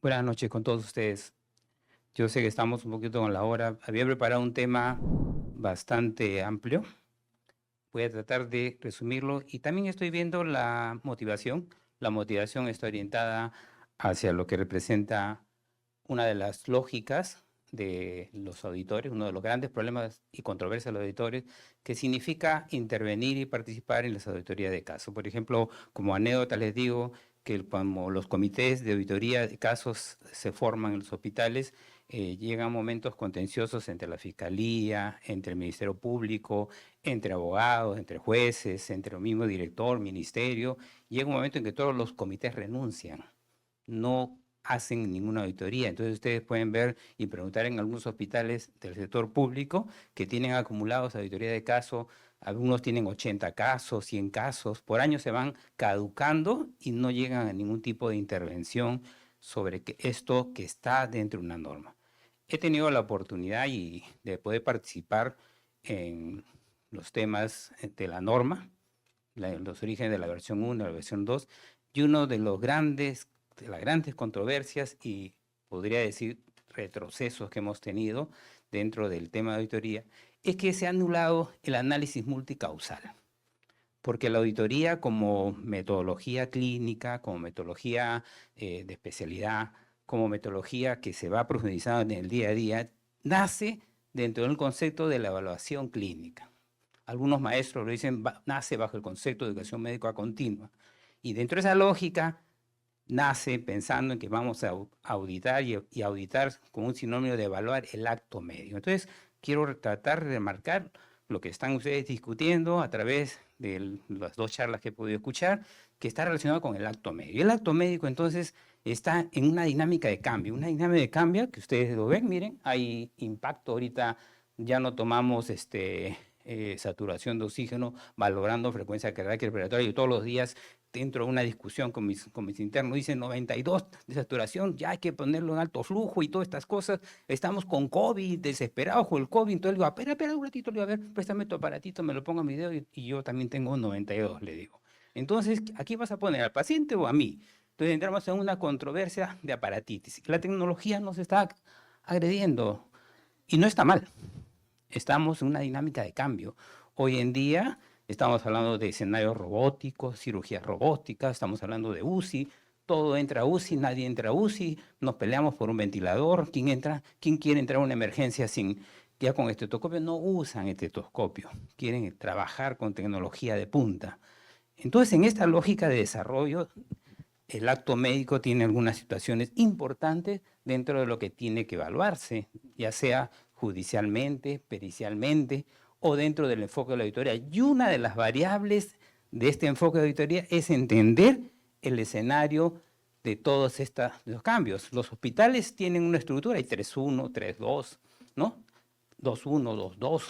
Buenas noches con todos ustedes. Yo sé que estamos un poquito con la hora. Había preparado un tema bastante amplio. Voy a tratar de resumirlo y también estoy viendo la motivación. La motivación está orientada hacia lo que representa una de las lógicas de los auditores, uno de los grandes problemas y controversias de los auditores, que significa intervenir y participar en las auditorías de casos. Por ejemplo, como anécdota les digo que como los comités de auditoría de casos se forman en los hospitales, llegan momentos contenciosos entre la Fiscalía, entre el Ministerio Público, entre abogados, entre jueces, entre el mismo director, ministerio. Llega un momento en que todos los comités renuncian, no hacen ninguna auditoría. Entonces ustedes pueden ver y preguntar en algunos hospitales del sector público que tienen acumulados auditoría de caso. Algunos tienen 80 casos, 100 casos, por año se van caducando y no llegan a ningún tipo de intervención sobre esto que está dentro de una norma. He tenido la oportunidad de poder participar en los temas de la norma, los orígenes de la versión 1, la versión 2, y uno de las grandes controversias y podría decir retrocesos que hemos tenido dentro del tema de auditoría, es que se ha anulado el análisis multicausal, porque la auditoría como metodología clínica, como metodología de especialidad, como metodología que se va profundizando en el día a día, nace dentro del concepto de la evaluación clínica. Algunos maestros lo dicen, nace bajo el concepto de educación médica continua. Y dentro de esa lógica, nace pensando en que vamos a auditar y auditar como un sinónimo de evaluar el acto médico. Entonces, quiero tratar de remarcar lo que están ustedes discutiendo a través de las dos charlas que he podido escuchar, que está relacionado con el acto médico. El acto médico, entonces, está en una dinámica de cambio, que ustedes lo ven, miren, hay impacto ahorita, ya no tomamos saturación de oxígeno, valorando frecuencia cardíaca y respiratoria, y todos los días dentro de una discusión con mis internos, dicen 92 de saturación, ya hay que ponerlo en alto flujo y todas estas cosas, estamos con COVID, desesperados con el COVID, entonces le digo, espera un ratito, le digo, a ver, préstame tu aparatito, me lo pongo en mi dedo y yo también tengo 92, le digo. Entonces, ¿aquí vas a poner al paciente o a mí? Entonces entramos en una controversia de aparatitis. La tecnología nos está agrediendo y no está mal. Estamos en una dinámica de cambio. Hoy en día estamos hablando de escenarios robóticos, cirugías robóticas, estamos hablando de UCI, todo entra a UCI, nadie entra a UCI, nos peleamos por un ventilador, quién quiere entrar a una emergencia ya con estetoscopio? No usan estetoscopio, quieren trabajar con tecnología de punta. Entonces, en esta lógica de desarrollo, el acto médico tiene algunas situaciones importantes dentro de lo que tiene que evaluarse, ya sea judicialmente, pericialmente o dentro del enfoque de la auditoría. Y una de las variables de este enfoque de auditoría es entender el escenario de todos los cambios. Los hospitales tienen una estructura, hay 3.1, 3.2, ¿no? 2.1, 2.2,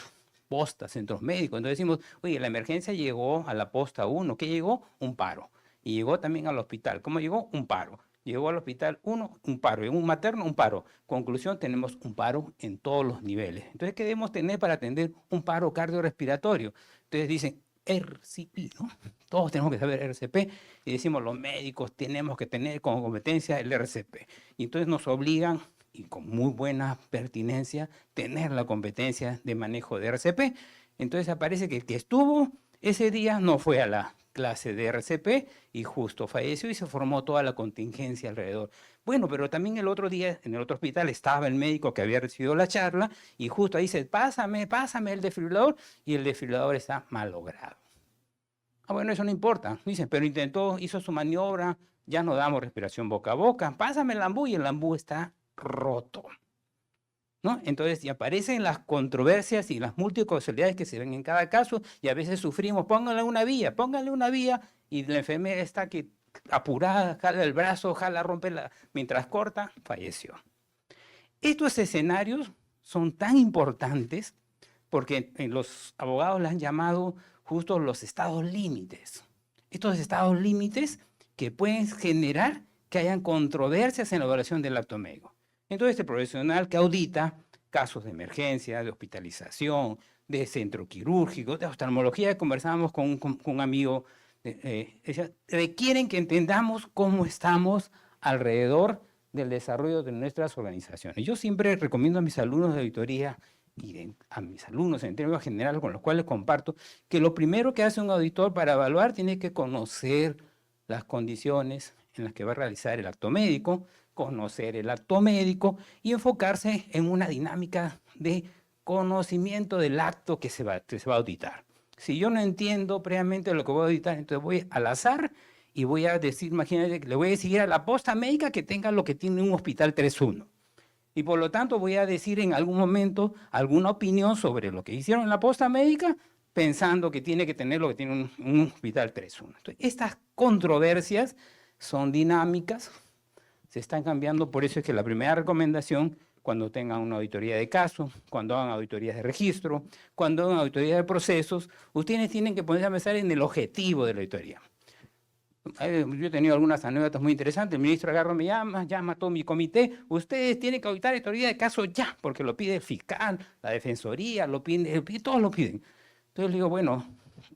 postas, centros médicos. Entonces decimos, oye, la emergencia llegó a la posta 1, ¿qué llegó? Un paro. Y llegó también al hospital. ¿Cómo llegó? Un paro. Llegó al hospital 1, un paro. En un materno, un paro. Conclusión, tenemos un paro en todos los niveles. Entonces, ¿qué debemos tener para atender un paro cardiorrespiratorio? Entonces dicen, RCP, ¿no? Todos tenemos que saber RCP y decimos, los médicos tenemos que tener como competencia el RCP. Y entonces nos obligan, y con muy buena pertinencia, tener la competencia de manejo de RCP. Entonces aparece que el que estuvo ese día no fue a la clase de RCP y justo falleció y se formó toda la contingencia alrededor. Bueno, pero también el otro día en el otro hospital estaba el médico que había recibido la charla y justo ahí dice, pásame el desfibrilador, y el desfibrilador está malogrado. Ah, bueno, eso no importa. Dice, pero hizo su maniobra, ya no damos respiración boca a boca, pásame el ambú y el ambú está roto, ¿no? Entonces, y aparecen las controversias y las multicausalidades que se ven en cada caso, y a veces sufrimos, pónganle una vía, y la enfermera está que apurada, jala el brazo, rompe mientras corta, falleció. Estos escenarios son tan importantes porque los abogados le han llamado justo los estados límites. Estos estados límites que pueden generar que hayan controversias en la evaluación del acto médico. Entonces, este profesional que audita casos de emergencia, de hospitalización, de centro quirúrgico, de oftalmología, conversábamos con un amigo, quieren que entendamos cómo estamos alrededor del desarrollo de nuestras organizaciones. Yo siempre recomiendo a mis alumnos de auditoría y a mis alumnos en términos generales con los cuales comparto, que lo primero que hace un auditor para evaluar tiene que conocer las condiciones en las que va a realizar el acto médico, conocer el acto médico y enfocarse en una dinámica de conocimiento del acto que se va a auditar. Si yo no entiendo previamente lo que voy a auditar, entonces voy al azar y voy a decir, imagínate, que le voy a decir a la posta médica que tenga lo que tiene un hospital 3.1. Y por lo tanto voy a decir en algún momento alguna opinión sobre lo que hicieron en la posta médica, pensando que tiene que tener lo que tiene un hospital 3.1. Entonces, estas controversias son dinámicas, se están cambiando, por eso es que la primera recomendación, cuando tengan una auditoría de caso, cuando hagan auditorías de registro, cuando hagan auditorías de procesos, ustedes tienen que ponerse a pensar en el objetivo de la auditoría. Yo he tenido algunas anécdotas muy interesantes. El ministro agarra, me llama a todo mi comité. Ustedes tienen que auditar auditoría de caso ya, porque lo pide el fiscal, la defensoría, todos lo piden. Entonces le digo, bueno,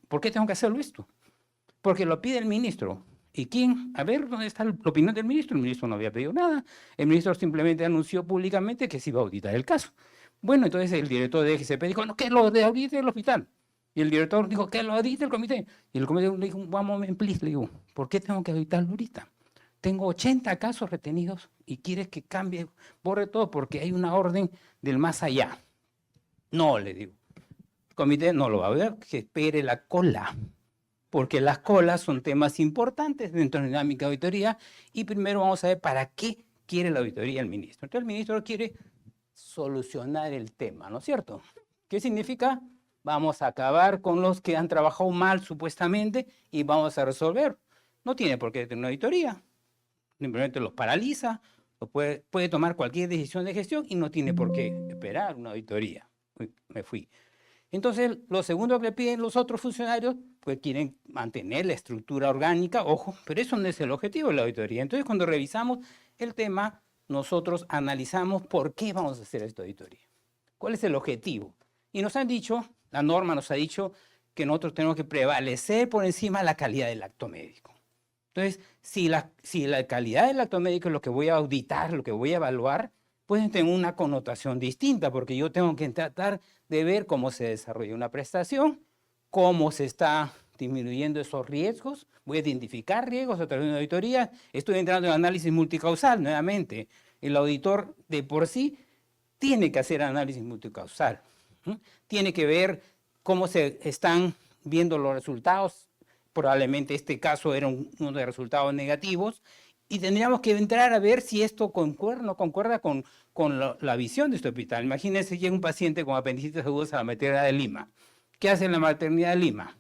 ¿por qué tengo que hacerlo esto? Porque lo pide el ministro. ¿Y quién? A ver, ¿dónde está la opinión del ministro? El ministro no había pedido nada. El ministro simplemente anunció públicamente que se iba a auditar el caso. Bueno, entonces el director de GCP dijo, no, que lo audite el hospital. Y el director dijo, que lo audite el comité. Y el comité le dijo, one moment, please. Le digo, ¿por qué tengo que auditarlo ahorita? Tengo 80 casos retenidos y quieres que cambie, borre todo porque hay una orden del más allá. No, le digo. El comité no lo va a ver, que espere la cola. Porque las colas son temas importantes dentro de la dinámica de auditoría y primero vamos a ver para qué quiere la auditoría el ministro. Entonces el ministro quiere solucionar el tema, ¿no es cierto? ¿Qué significa? Vamos a acabar con los que han trabajado mal supuestamente y vamos a resolver. No tiene por qué tener una auditoría, simplemente los paraliza, puede tomar cualquier decisión de gestión y no tiene por qué esperar una auditoría. Uy, me fui. Entonces, lo segundo que le piden los otros funcionarios, pues quieren mantener la estructura orgánica, ojo, pero eso no es el objetivo de la auditoría. Entonces, cuando revisamos el tema, nosotros analizamos por qué vamos a hacer esta auditoría. ¿Cuál es el objetivo? Y nos han dicho, la norma nos ha dicho que nosotros tenemos que prevalecer por encima de la calidad del acto médico. Entonces, si la calidad del acto médico es lo que voy a auditar, lo que voy a evaluar, pueden tener una connotación distinta, porque yo tengo que tratar de ver cómo se desarrolla una prestación, cómo se está disminuyendo esos riesgos, voy a identificar riesgos a través de una auditoría, estoy entrando en análisis multicausal nuevamente. El auditor de por sí tiene que hacer análisis multicausal, tiene que ver cómo se están viendo los resultados, probablemente este caso era uno de resultados negativos, y tendríamos que entrar a ver si esto concuerda o no concuerda con la visión de este hospital. Imagínense, llega un paciente con apendicitis aguda a la maternidad de Lima. ¿Qué hace en la maternidad de Lima?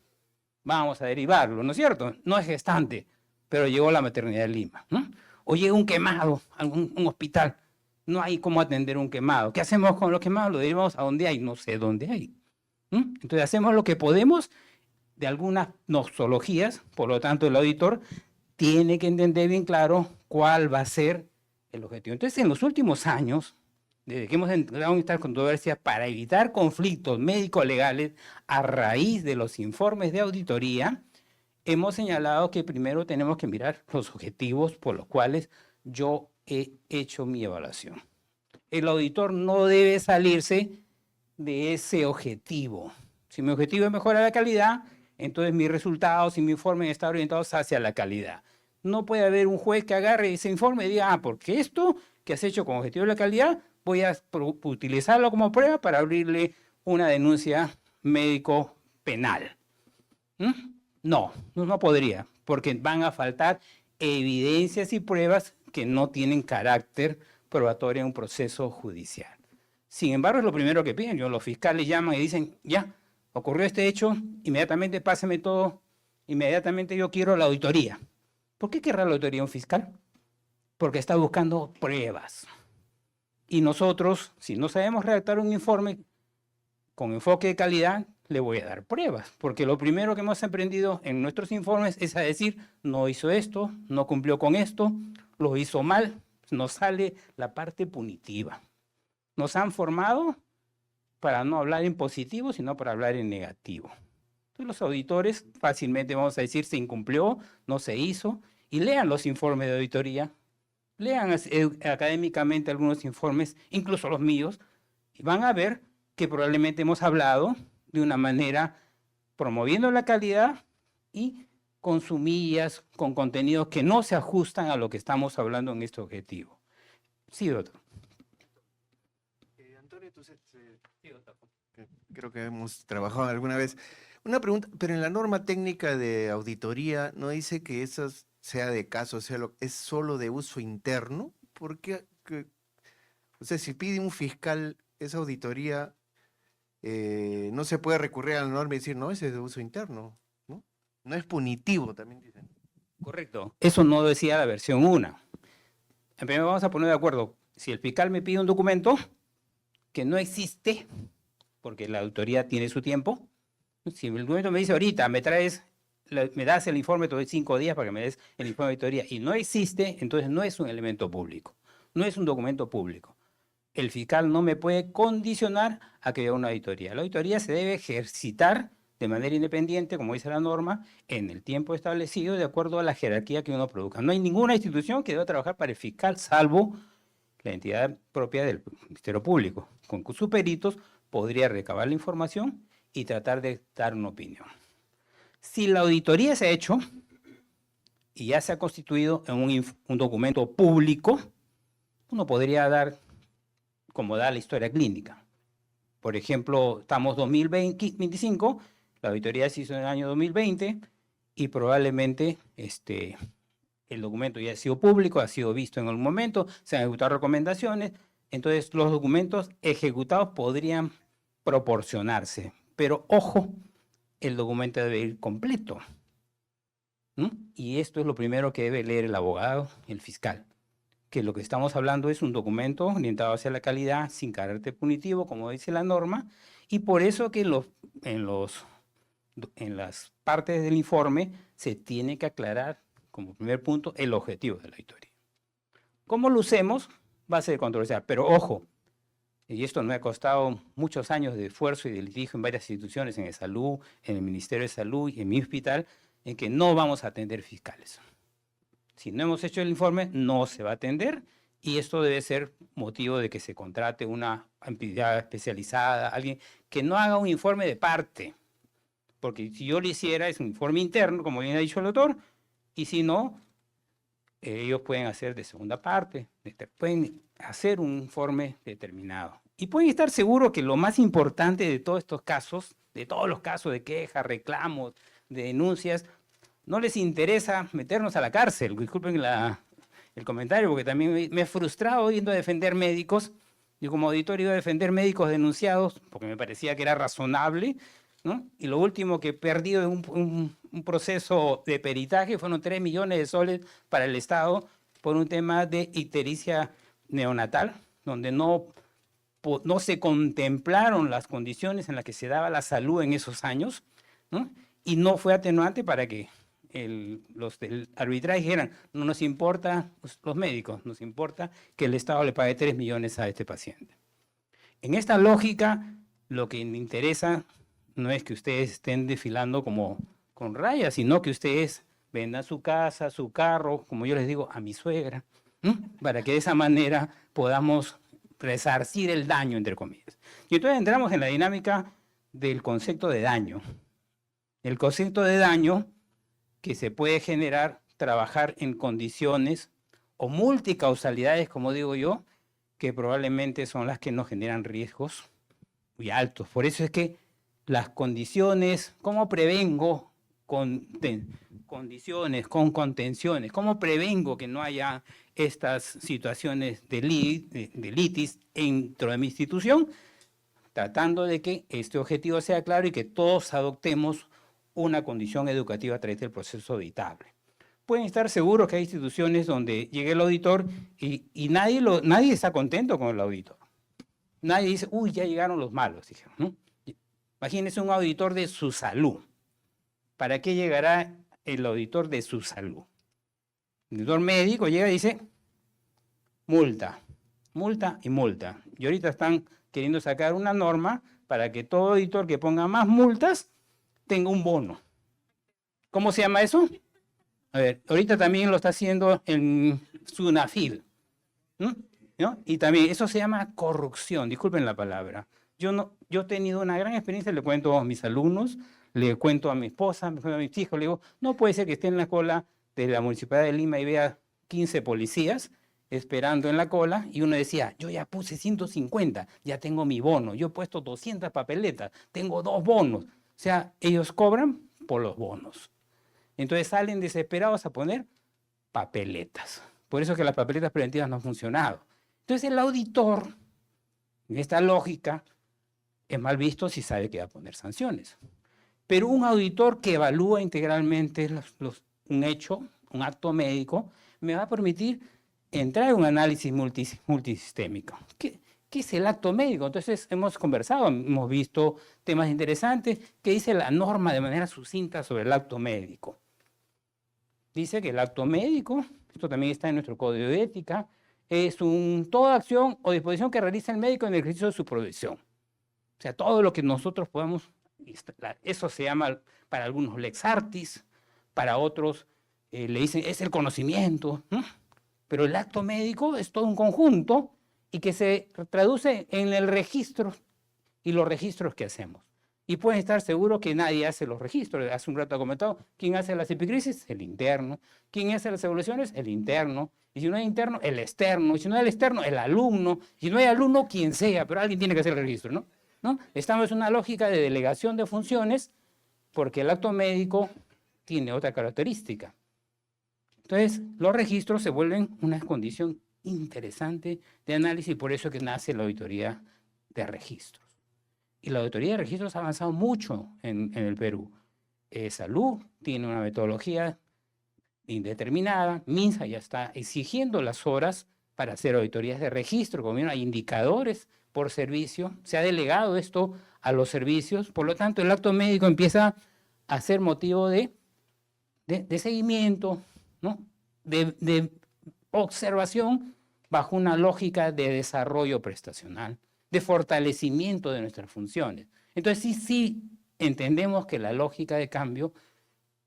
Vamos a derivarlo, ¿no es cierto? No es gestante, pero llegó a la maternidad de Lima, ¿no? O llega un quemado a un hospital. No hay cómo atender un quemado. ¿Qué hacemos con los quemados? Lo derivamos a donde hay. No sé dónde hay. Entonces hacemos lo que podemos de algunas nosologías, por lo tanto el auditor tiene que entender bien claro cuál va a ser el objetivo. Entonces, en los últimos años, desde que hemos entrado en esta controversia para evitar conflictos médico-legales a raíz de los informes de auditoría, hemos señalado que primero tenemos que mirar los objetivos por los cuales yo he hecho mi evaluación. El auditor no debe salirse de ese objetivo. Si mi objetivo es mejorar la calidad, entonces mis resultados y mi informe están orientados hacia la calidad. No puede haber un juez que agarre ese informe y diga, porque esto que has hecho con objetivo de la calidad, voy a utilizarlo como prueba para abrirle una denuncia médico-penal. No podría, porque van a faltar evidencias y pruebas que no tienen carácter probatorio en un proceso judicial. Sin embargo, es lo primero que piden. Los fiscales llaman y dicen, ya, ocurrió este hecho, inmediatamente páseme todo, inmediatamente yo quiero la auditoría. ¿Por qué querrá la auditoría un fiscal? Porque está buscando pruebas. Y nosotros, si no sabemos redactar un informe con enfoque de calidad, le voy a dar pruebas. Porque lo primero que hemos aprendido en nuestros informes es a decir, no hizo esto, no cumplió con esto, lo hizo mal, nos sale la parte punitiva. Nos han formado para no hablar en positivo, sino para hablar en negativo. Entonces los auditores fácilmente vamos a decir se incumplió, no se hizo, y lean los informes de auditoría. lean académicamente algunos informes, incluso los míos, y van a ver que probablemente hemos hablado de una manera promoviendo la calidad y con sumillas, con contenidos que no se ajustan a lo que estamos hablando en este objetivo. Sí, doctor. Antonio, sí, doctor. Creo que hemos trabajado alguna vez. Una pregunta, pero en la norma técnica de auditoría no dice que eso sea de caso, es solo de uso interno. ¿Por qué? O sea, si pide un fiscal esa auditoría, no se puede recurrir a la norma y decir, no, ese es de uso interno, ¿no? No es punitivo, también dicen. Correcto. Eso no decía la versión 1. Primero vamos a poner de acuerdo. Si el fiscal me pide un documento que no existe, porque la auditoría tiene su tiempo, si el documento me dice ahorita, me das el informe, te doy 5 días para que me des el informe de auditoría, y no existe, entonces no es un elemento público, no es un documento público. El fiscal no me puede condicionar a que haya una auditoría. La auditoría se debe ejercitar de manera independiente, como dice la norma, en el tiempo establecido de acuerdo a la jerarquía que uno produzca. No hay ninguna institución que deba trabajar para el fiscal, salvo la entidad propia del Ministerio Público. Con sus peritos podría recabar la información y tratar de dar una opinión. Si la auditoría se ha hecho y ya se ha constituido en un documento público, uno podría dar como da la historia clínica. Por ejemplo, estamos 2025, la auditoría se hizo en el año 2020 y probablemente el documento ya ha sido público, ha sido visto en algún momento, se han ejecutado recomendaciones, entonces los documentos ejecutados podrían proporcionarse. Pero ojo, el documento debe ir completo. Y esto es lo primero que debe leer el abogado, el fiscal. Que lo que estamos hablando es un documento orientado hacia la calidad, sin carácter punitivo, como dice la norma, y por eso que en las partes del informe se tiene que aclarar, como primer punto, el objetivo de la auditoría. ¿Cómo lo usemos? Va a ser controversial, pero ojo, y esto me ha costado muchos años de esfuerzo y de litigio en varias instituciones, en el salud, en el Ministerio de Salud y en mi hospital, en que no vamos a atender fiscales. Si no hemos hecho el informe, no se va a atender y esto debe ser motivo de que se contrate una entidad especializada, alguien que no haga un informe de parte, porque si yo lo hiciera es un informe interno, como bien ha dicho el autor, y si no, ellos pueden hacer de segunda parte, pueden hacer un informe determinado. Y pueden estar seguros que lo más importante de todos estos casos, de todos los casos de quejas, reclamos, de denuncias, no les interesa meternos a la cárcel. Disculpen el comentario, porque también me he frustrado yendo a defender médicos. Yo como auditor iba a defender médicos denunciados, porque me parecía que era razonable, ¿no? Y lo último que he perdido en un proceso de peritaje fueron 3 millones de soles para el Estado por un tema de ictericia neonatal, donde no se contemplaron las condiciones en las que se daba la salud en esos años, ¿no? Y no fue atenuante para que los del arbitraje dijeran, no nos importa, los médicos, nos importa que el Estado le pague 3 millones a este paciente. En esta lógica, lo que me interesa no es que ustedes estén desfilando como con rayas, sino que ustedes vendan su casa, su carro, como yo les digo, a mi suegra, ¿no? Para que de esa manera podamos resarcir el daño, entre comillas. Y entonces entramos en la dinámica del concepto de daño. El concepto de daño que se puede generar trabajar en condiciones o multicausalidades, como digo yo, que probablemente son las que nos generan riesgos muy altos. Por eso es que las condiciones, ¿cómo prevengo condiciones con contenciones? ¿Cómo prevengo que no haya estas situaciones de litis dentro de mi institución? Tratando de que este objetivo sea claro y que todos adoptemos una condición educativa a través del proceso auditable. Pueden estar seguros que hay instituciones donde llegue el auditor y nadie está contento con el auditor. Nadie dice, uy, ya llegaron los malos, dijeron, ¿no? Imagínense un auditor de su salud. ¿Para qué llegará el auditor de su salud? El auditor médico llega y dice, multa, multa y multa. Y ahorita están queriendo sacar una norma para que todo auditor que ponga más multas tenga un bono. ¿Cómo se llama eso? A ver, ahorita también lo está haciendo en Sunafil. ¿no? Y también eso se llama corrupción, disculpen la palabra. Yo he tenido una gran experiencia, le cuento a mis alumnos, le cuento a mi esposa, le cuento a mis hijos, le digo, no puede ser que esté en la cola de la Municipalidad de Lima y vea 15 policías esperando en la cola, y uno decía, yo ya puse 150, ya tengo mi bono, yo he puesto 200 papeletas, tengo 2 bonos. O sea, ellos cobran por los bonos. Entonces salen desesperados a poner papeletas. Por eso es que las papeletas preventivas no han funcionado. Entonces el auditor, en esta lógica, es mal visto si sabe que va a poner sanciones. Pero un auditor que evalúa integralmente un hecho, un acto médico, me va a permitir entrar en un análisis multisistémico. ¿Qué es el acto médico? Entonces hemos conversado, hemos visto temas interesantes que dice la norma de manera sucinta sobre el acto médico. Dice que el acto médico, esto también está en nuestro código de ética, es toda acción o disposición que realiza el médico en el ejercicio de su profesión. O sea, todo lo que nosotros podamos, eso se llama para algunos lex artis, para otros le dicen es el conocimiento, ¿no? Pero el acto médico es todo un conjunto y que se traduce en el registro y los registros que hacemos. Y pueden estar seguros que nadie hace los registros. Hace un rato he comentado, ¿quién hace las epicrisis? El interno. ¿Quién hace las evaluaciones? El interno. Y si no hay interno, el externo. Y si no hay el externo, el alumno. Y si no hay alumno, quien sea, pero alguien tiene que hacer el registro, ¿no? Estamos en una lógica de delegación de funciones porque el acto médico tiene otra característica. Entonces, los registros se vuelven una condición interesante de análisis y por eso es que nace la auditoría de registros. Y la auditoría de registros ha avanzado mucho en el Perú. Salud tiene una metodología indeterminada, MINSA ya está exigiendo las horas para hacer auditorías de registro, como vieron, hay indicadores por servicio, se ha delegado esto a los servicios, por lo tanto el acto médico empieza a ser motivo de seguimiento, ¿no? de observación bajo una lógica de desarrollo prestacional, de fortalecimiento de nuestras funciones. Entonces sí entendemos que la lógica de cambio,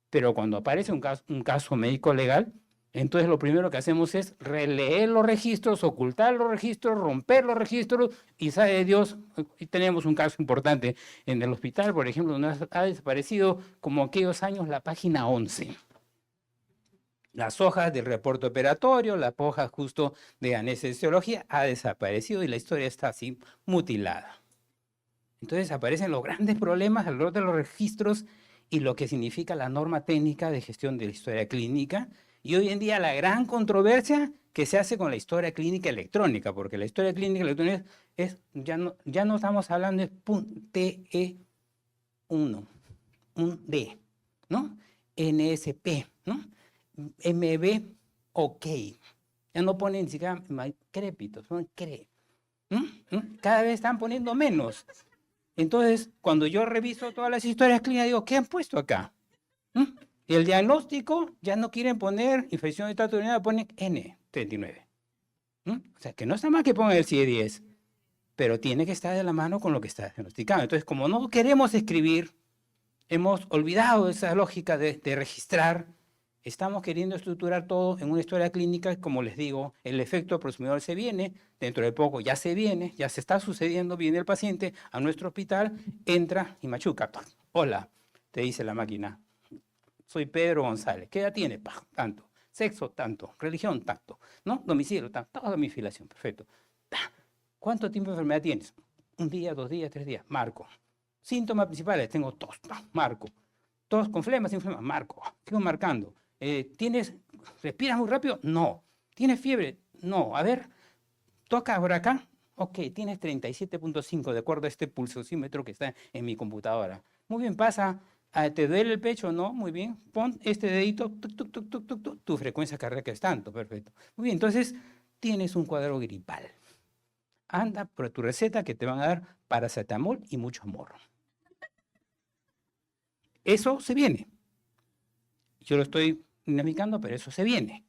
pero cuando aparece un caso médico legal, entonces lo primero que hacemos es releer los registros, ocultar los registros, romper los registros, y sabe Dios, y tenemos un caso importante en el hospital, por ejemplo, donde ha desaparecido como aquellos años la página 11. Las hojas del reporte operatorio, la hoja justo de anestesiología ha desaparecido y la historia está así mutilada. Entonces aparecen los grandes problemas alrededor de los registros y lo que significa la norma técnica de gestión de la historia clínica. Y hoy en día la gran controversia que se hace con la historia clínica electrónica, porque la historia clínica electrónica ya no estamos hablando de TE1, un D, ¿no? NSP, ¿no? MB, OK. Ya no ponen ni siquiera crépitos, son CRE. Cada vez están poniendo menos. Entonces, cuando yo reviso todas las historias clínicas, digo, ¿qué han puesto acá? Y el diagnóstico, ya no quieren poner infección de tracto urinario, ponen N39. O sea, que no está mal que pongan el CIE-10, pero tiene que estar de la mano con lo que está diagnosticado. Entonces, como no queremos escribir, hemos olvidado esa lógica de registrar. Estamos queriendo estructurar todo en una historia clínica, como les digo, el efecto prosumidor se viene, dentro de poco ya se viene, ya se está sucediendo, viene el paciente a nuestro hospital, entra y machuca. Hola, te dice la máquina, soy Pedro González, ¿qué edad tiene? Tanto, sexo, tanto, religión, tanto, ¿no? Domicilio, tanto, toda mi filiación, perfecto. ¿Cuánto tiempo de enfermedad tienes? 1 día, 2 días, 3 días, marco. Síntomas principales, tengo tos, marco. Tos con flema, sin flema, marco. Sigo marcando. ¿Respiras muy rápido? No. ¿Tienes fiebre? No. A ver, toca por acá. Ok, tienes 37.5 de acuerdo a este pulsosímetro que está en mi computadora. Muy bien, pasa. ¿Te duele el pecho? No, muy bien. Pon este dedito, tu frecuencia cardíaca es tanto, perfecto. Muy bien, entonces tienes un cuadro gripal. Anda por tu receta que te van a dar paracetamol y mucho amor. Eso se viene. Yo lo estoy dinamicando, pero eso se viene.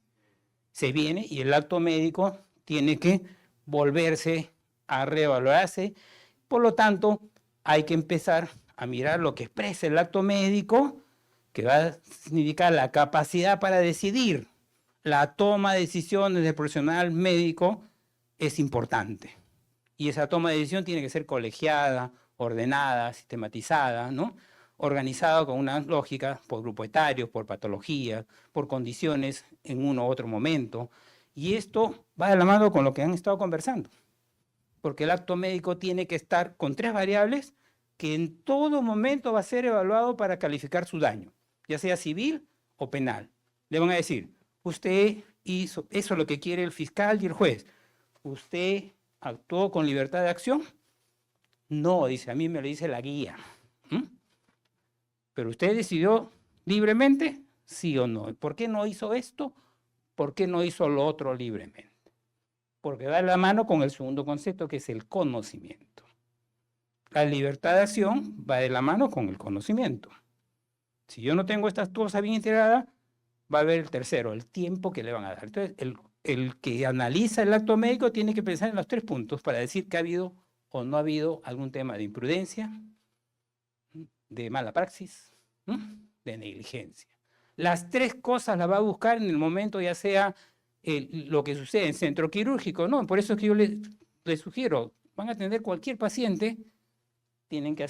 Se viene y el acto médico tiene que volverse a reevaluarse. Por lo tanto, hay que empezar a mirar lo que expresa el acto médico, que va a significar la capacidad para decidir, la toma de decisiones del profesional médico es importante. Y esa toma de decisión tiene que ser colegiada, ordenada, sistematizada, ¿no? Organizada con una lógica por grupo etario, por patología, por condiciones en uno u otro momento. Y esto va de la mano con lo que han estado conversando. Porque el acto médico tiene que estar con 3 variables que en todo momento va a ser evaluado para calificar su daño, ya sea civil o penal. Le van a decir, usted hizo, eso es lo que quiere el fiscal y el juez. ¿Usted actuó con libertad de acción? No, dice, a mí me lo dice la guía. ¿Pero usted decidió libremente? Sí o no. ¿Por qué no hizo esto? ¿Por qué no hizo lo otro libremente? Porque da la mano con el segundo concepto, que es el conocimiento. La libertad de acción va de la mano con el conocimiento. Si yo no tengo estas cosas bien integradas, va a haber el tercero, el tiempo que le van a dar. Entonces, el que analiza el acto médico tiene que pensar en los 3 puntos para decir que ha habido o no ha habido algún tema de imprudencia, de mala praxis, de negligencia. Las 3 cosas las va a buscar en el momento, ya sea lo que sucede en centro quirúrgico, ¿no? Por eso es que yo les sugiero, van a atender cualquier paciente, tienen que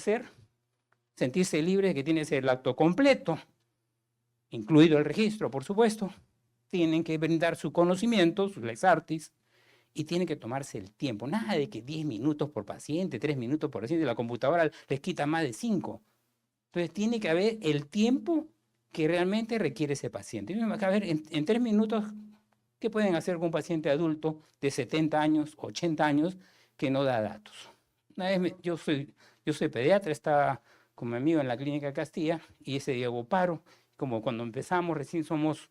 sentirse libres de que tiene que ser el acto completo, incluido el registro, por supuesto. Tienen que brindar su conocimiento, sus lex artis, y tienen que tomarse el tiempo. Nada de que 10 minutos por paciente, 3 minutos por paciente, la computadora les quita más de 5. Entonces tiene que haber el tiempo que realmente requiere ese paciente. A ver, en 3 minutos, ¿qué pueden hacer con un paciente adulto de 70 años, 80 años, que no da datos? Una vez yo soy pediatra, estaba con mi amigo en la clínica Castilla, y ese día hubo paro. Como cuando empezamos, recién somos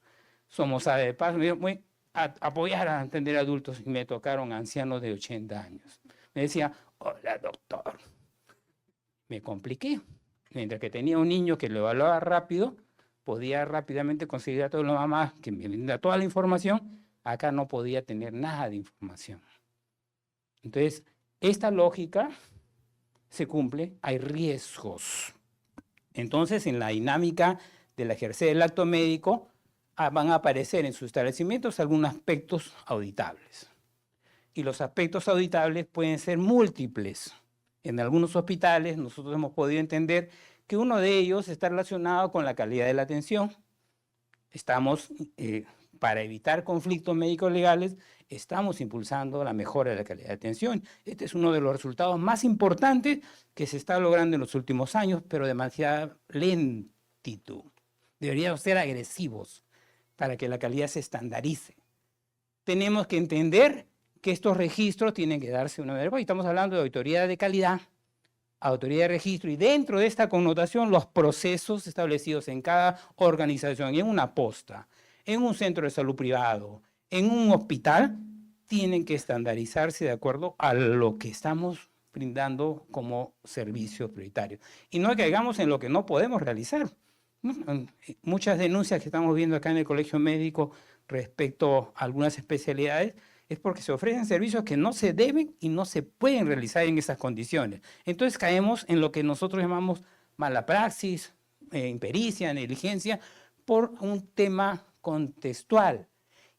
ave de paso, me voy a apoyar a atender adultos, y me tocaron ancianos de 80 años. Me decía, hola doctor. Me compliqué. Mientras que tenía un niño que lo evaluaba rápido, podía rápidamente conseguir a toda la mamá que me brinda toda la información. Acá no podía tener nada de información. Entonces, esta lógica se cumple, hay riesgos. Entonces, en la dinámica del ejercer el acto médico, van a aparecer en sus establecimientos algunos aspectos auditables. Y los aspectos auditables pueden ser múltiples. En algunos hospitales nosotros hemos podido entender que uno de ellos está relacionado con la calidad de la atención. Estamos, para evitar conflictos médicos legales, estamos impulsando la mejora de la calidad de atención. Este es uno de los resultados más importantes que se está logrando en los últimos años, pero demasiada lentitud. Deberíamos ser agresivos para que la calidad se estandarice. Tenemos que entender que estos registros tienen que darse una vez. Estamos hablando de auditoría de calidad, autoridad de registro, y dentro de esta connotación los procesos establecidos en cada organización, en una posta, en un centro de salud privado, en un hospital, tienen que estandarizarse de acuerdo a lo que estamos brindando como servicio prioritario. Y no caigamos en lo que no podemos realizar. Muchas denuncias que estamos viendo acá en el Colegio Médico respecto a algunas especialidades es porque se ofrecen servicios que no se deben y no se pueden realizar en esas condiciones. Entonces caemos en lo que nosotros llamamos mala praxis, impericia, negligencia, por un tema contextual.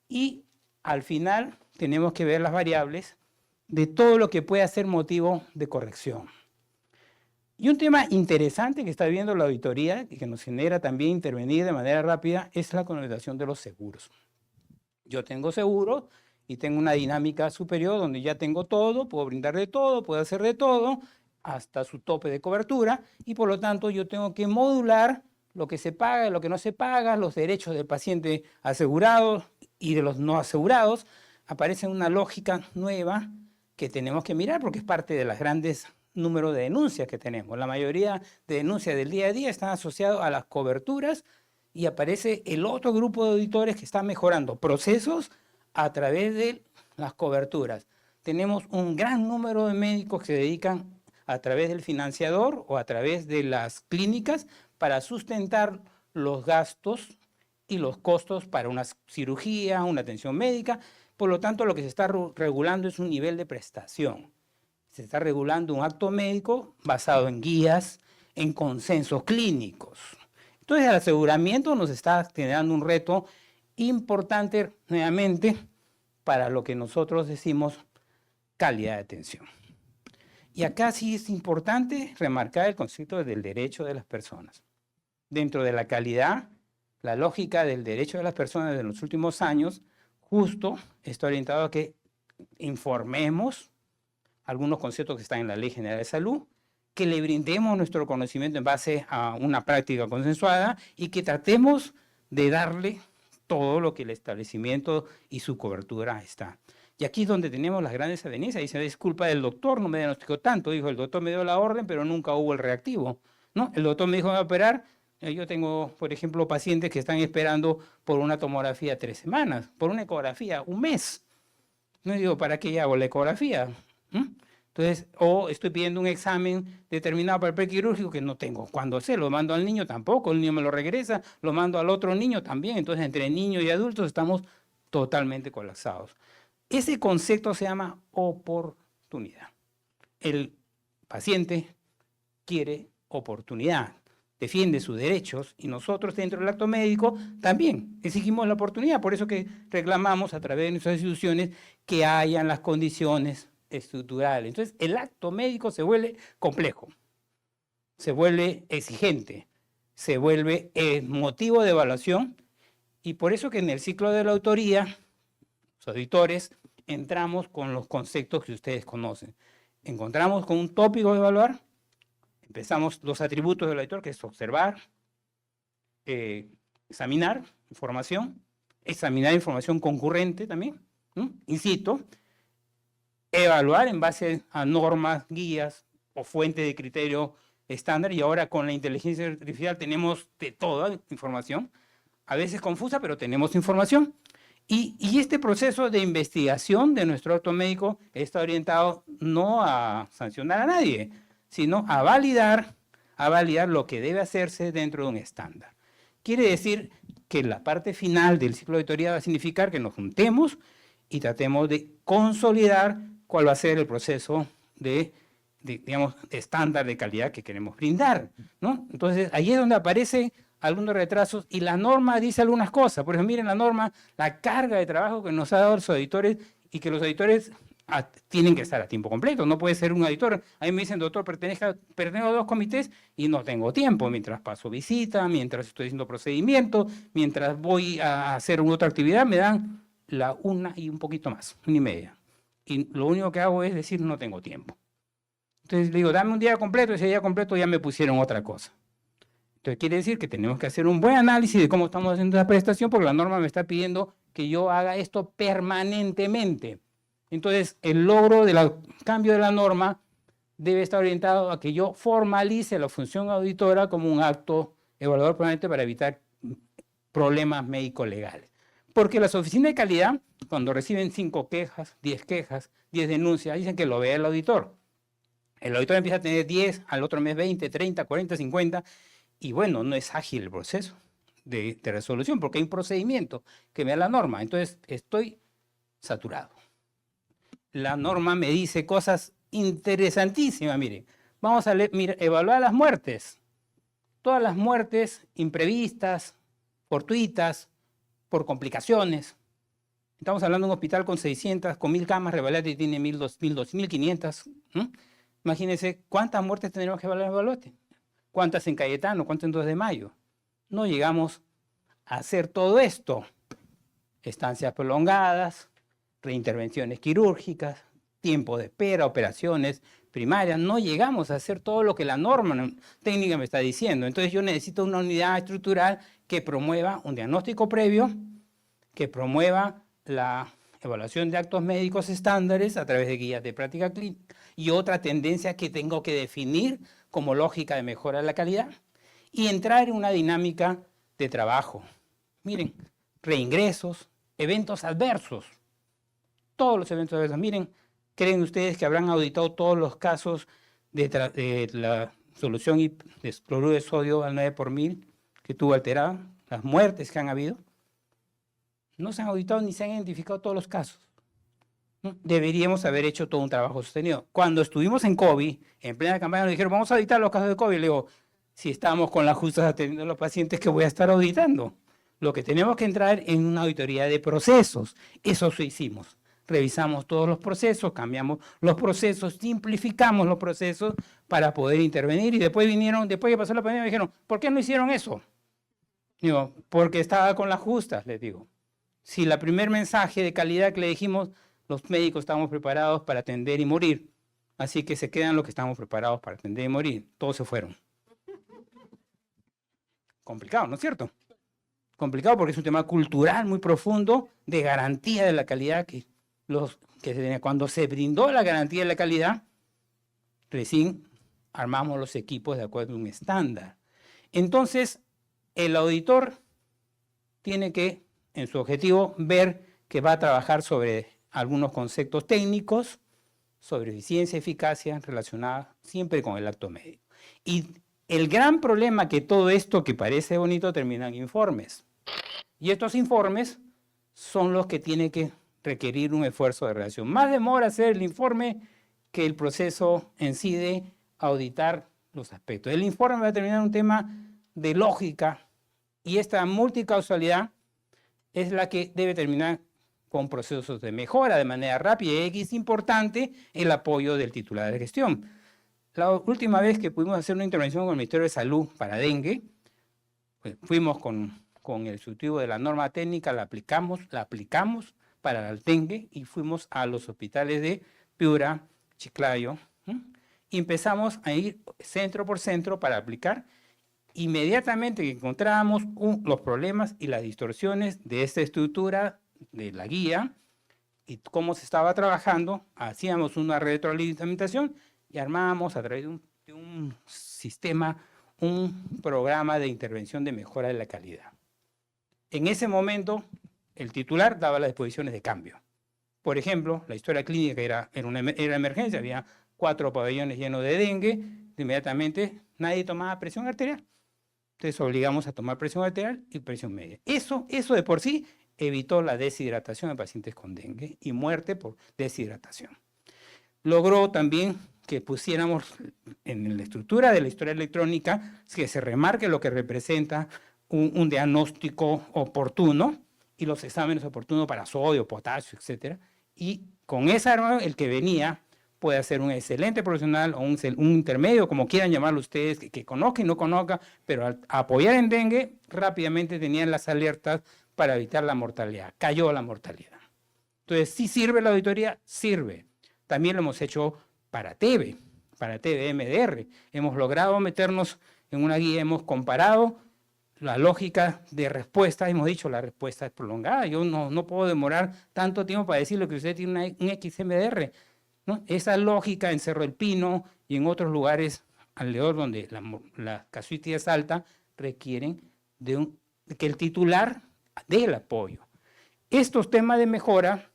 Y al final tenemos que ver las variables de todo lo que pueda ser motivo de corrección. Y un tema interesante que está viendo la auditoría y que nos genera también intervenir de manera rápida es la connotación de los seguros. Yo tengo seguros y tengo una dinámica superior donde ya tengo todo, puedo brindar de todo, puedo hacer de todo, hasta su tope de cobertura, y por lo tanto yo tengo que modular lo que se paga y lo que no se paga, los derechos del paciente asegurado y de los no asegurados. Aparece una lógica nueva que tenemos que mirar porque es parte de las grandes número de denuncias que tenemos. La mayoría de denuncias del día a día están asociadas a las coberturas y aparece el otro grupo de auditores que está mejorando procesos a través de las coberturas. Tenemos un gran número de médicos que se dedican a través del financiador o a través de las clínicas para sustentar los gastos y los costos para una cirugía, una atención médica. Por lo tanto, lo que se está regulando es un nivel de prestación. Se está regulando un acto médico basado en guías, en consensos clínicos. Entonces, el aseguramiento nos está generando un reto importante nuevamente para lo que nosotros decimos calidad de atención. Y acá sí es importante remarcar el concepto del derecho de las personas. Dentro de la calidad, la lógica del derecho de las personas de los últimos años justo está orientado a que informemos algunos conceptos que están en la Ley General de Salud, que le brindemos nuestro conocimiento en base a una práctica consensuada y que tratemos de darle todo lo que el establecimiento y su cobertura está. Y aquí es donde tenemos las grandes avenidas. Dice, es culpa del doctor, no me diagnosticó tanto. Dijo, el doctor me dio la orden, pero nunca hubo el reactivo, ¿no? El doctor me dijo, me va a operar. Yo tengo, por ejemplo, pacientes que están esperando por una tomografía 3 semanas, por una ecografía 1 mes. No digo, ¿para qué hago la ecografía? Entonces, o estoy pidiendo un examen determinado para el prequirúrgico que no tengo. Cuando lo mando al niño tampoco, el niño me lo regresa, lo mando al otro niño también. Entonces, entre niños y adultos estamos totalmente colapsados. Ese concepto se llama oportunidad. El paciente quiere oportunidad, defiende sus derechos y nosotros dentro del acto médico también exigimos la oportunidad. Por eso que reclamamos a través de nuestras instituciones que hayan las condiciones estructurales. Entonces el acto médico se vuelve complejo, se vuelve exigente, se vuelve motivo de evaluación y por eso que en el ciclo de la auditoría, los auditores, entramos con los conceptos que ustedes conocen. Encontramos con un tópico de evaluar, empezamos los atributos del auditor, que es observar, examinar información, examinar información concurrente también, ¿no? Incito, evaluar en base a normas, guías o fuentes de criterio estándar, y ahora con la inteligencia artificial tenemos de toda información, a veces confusa, pero tenemos información. Y este proceso de investigación de nuestro acto médico está orientado no a sancionar a nadie, sino a validar lo que debe hacerse dentro de un estándar. Quiere decir que la parte final del ciclo de auditoría va a significar que nos juntemos y tratemos de consolidar cuál va a ser el proceso de estándar de calidad que queremos brindar, ¿no? Entonces, ahí es donde aparecen algunos retrasos y la norma dice algunas cosas. Por ejemplo, miren la norma, la carga de trabajo que nos ha dado los auditores y que los auditores tienen que estar a tiempo completo. No puede ser un auditor. A mí me dicen, doctor, pertenezco a 2 comités y no tengo tiempo. Mientras paso visita, mientras estoy haciendo procedimiento, mientras voy a hacer otra actividad, me dan la 1 y un poquito más, 1:30. Y lo único que hago es decir, no tengo tiempo. Entonces le digo, dame un día completo, ese día completo ya me pusieron otra cosa. Entonces quiere decir que tenemos que hacer un buen análisis de cómo estamos haciendo la prestación, porque la norma me está pidiendo que yo haga esto permanentemente. Entonces el logro del cambio de la norma debe estar orientado a que yo formalice la función auditora como un acto evaluador permanente para evitar problemas médico-legales. Porque las oficinas de calidad, cuando reciben 5 quejas, 10 quejas, 10 denuncias, dicen que lo vea el auditor. El auditor empieza a tener 10, al otro mes 20, 30, 40, 50, y bueno, no es ágil el proceso de resolución, porque hay un procedimiento que me da la norma. Entonces, estoy saturado. La norma me dice cosas interesantísimas, miren. Vamos a evaluar las muertes. Todas las muertes imprevistas, fortuitas, por complicaciones. Estamos hablando de un hospital con 600, con 1000 camas, Revalete tiene 1500. Imagínense cuántas muertes tendremos que evaluar en Revalete. ¿Cuántas en Cayetano? ¿Cuántas en 2 de Mayo? No llegamos a hacer todo esto. Estancias prolongadas, reintervenciones quirúrgicas, tiempo de espera, operaciones primarias. No llegamos a hacer todo lo que la norma técnica me está diciendo. Entonces yo necesito una unidad estructural que promueva un diagnóstico previo, que promueva la evaluación de actos médicos estándares a través de guías de práctica clínica y otra tendencia que tengo que definir como lógica de mejora de la calidad y entrar en una dinámica de trabajo. Miren, reingresos, eventos adversos, todos los eventos adversos. Miren, ¿creen ustedes que habrán auditado todos los casos de la solución de cloruro de sodio al 9/1000 que tuvo alterada, las muertes que han habido? No se han auditado ni se han identificado todos los casos. ¿No? Deberíamos haber hecho todo un trabajo sostenido. Cuando estuvimos en COVID, en plena campaña nos dijeron, vamos a auditar los casos de COVID. Le digo, si estamos con las justas atendiendo a los pacientes, ¿qué voy a estar auditando? Lo que tenemos que entrar en una auditoría de procesos. Eso hicimos. Revisamos todos los procesos, cambiamos los procesos, simplificamos los procesos para poder intervenir. Y después después que pasó la pandemia, me dijeron, ¿por qué no hicieron eso? Digo, porque estaba con las justas, les digo. Si el primer mensaje de calidad que le dijimos, los médicos estamos preparados para atender y morir. Así que se quedan los que estamos preparados para atender y morir. Todos se fueron. Complicado, ¿no es cierto? Complicado porque es un tema cultural muy profundo de garantía de la calidad cuando se brindó la garantía de la calidad, recién armamos los equipos de acuerdo a un estándar. Entonces, el auditor tiene que, en su objetivo, ver que va a trabajar sobre algunos conceptos técnicos, sobre eficiencia y eficacia relacionada siempre con el acto médico. Y el gran problema que todo esto que parece bonito termina en informes. Y estos informes son los que tienen que requerir un esfuerzo de redacción. Más demora hacer el informe que el proceso en sí de auditar los aspectos. El informe va a terminar un tema de lógica y esta multicausalidad es la que debe terminar con procesos de mejora de manera rápida y es importante el apoyo del titular de gestión. La última vez que pudimos hacer una intervención con el Ministerio de Salud para dengue, pues fuimos con el ejecutivo de la norma técnica, la aplicamos para el dengue y fuimos a los hospitales de Piura, Chiclayo, y empezamos a ir centro por centro para aplicar. Inmediatamente que encontrábamos los problemas y las distorsiones de esta estructura de la guía y cómo se estaba trabajando, hacíamos una retroalimentación y armábamos a través de un sistema, un programa de intervención de mejora de la calidad. En ese momento, el titular daba las disposiciones de cambio. Por ejemplo, la historia clínica era emergencia, había 4 pabellones llenos de dengue, inmediatamente nadie tomaba presión arterial. Entonces obligamos a tomar presión arterial y presión media. Eso de por sí evitó la deshidratación de pacientes con dengue y muerte por deshidratación. Logró también que pusiéramos en la estructura de la historia electrónica que se remarque lo que representa un diagnóstico oportuno y los exámenes oportunos para sodio, potasio, etc. Y con esa arma, el que venía puede ser un excelente profesional o un intermedio, como quieran llamarlo ustedes, que conozca y no conozca, pero al apoyar en dengue, rápidamente tenían las alertas para evitar la mortalidad. Cayó la mortalidad. Entonces, ¿sí sirve la auditoría? Sirve. También lo hemos hecho para TB MDR. Hemos logrado meternos en una guía, hemos comparado la lógica de respuesta, hemos dicho la respuesta es prolongada. Yo no puedo demorar tanto tiempo para decirle que usted tiene un XMDR, ¿no? Esa lógica en Cerro del Pino y en otros lugares alrededor donde la casuística es alta requieren de que el titular dé el apoyo. Estos temas de mejora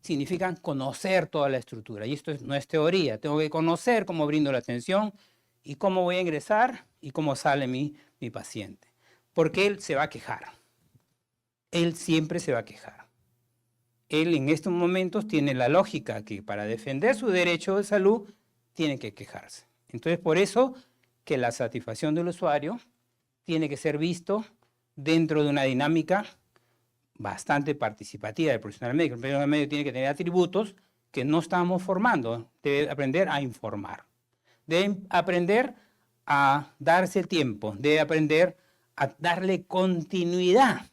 significan conocer toda la estructura y esto no es teoría, tengo que conocer cómo brindo la atención y cómo voy a ingresar y cómo sale mi paciente, porque él se va a quejar, él siempre se va a quejar. Él en estos momentos tiene la lógica que para defender su derecho de salud tiene que quejarse. Entonces por eso que la satisfacción del usuario tiene que ser visto dentro de una dinámica bastante participativa del profesional médico. El profesional médico tiene que tener atributos que no estamos formando, debe aprender a informar, debe aprender a darse el tiempo, debe aprender a darle continuidad.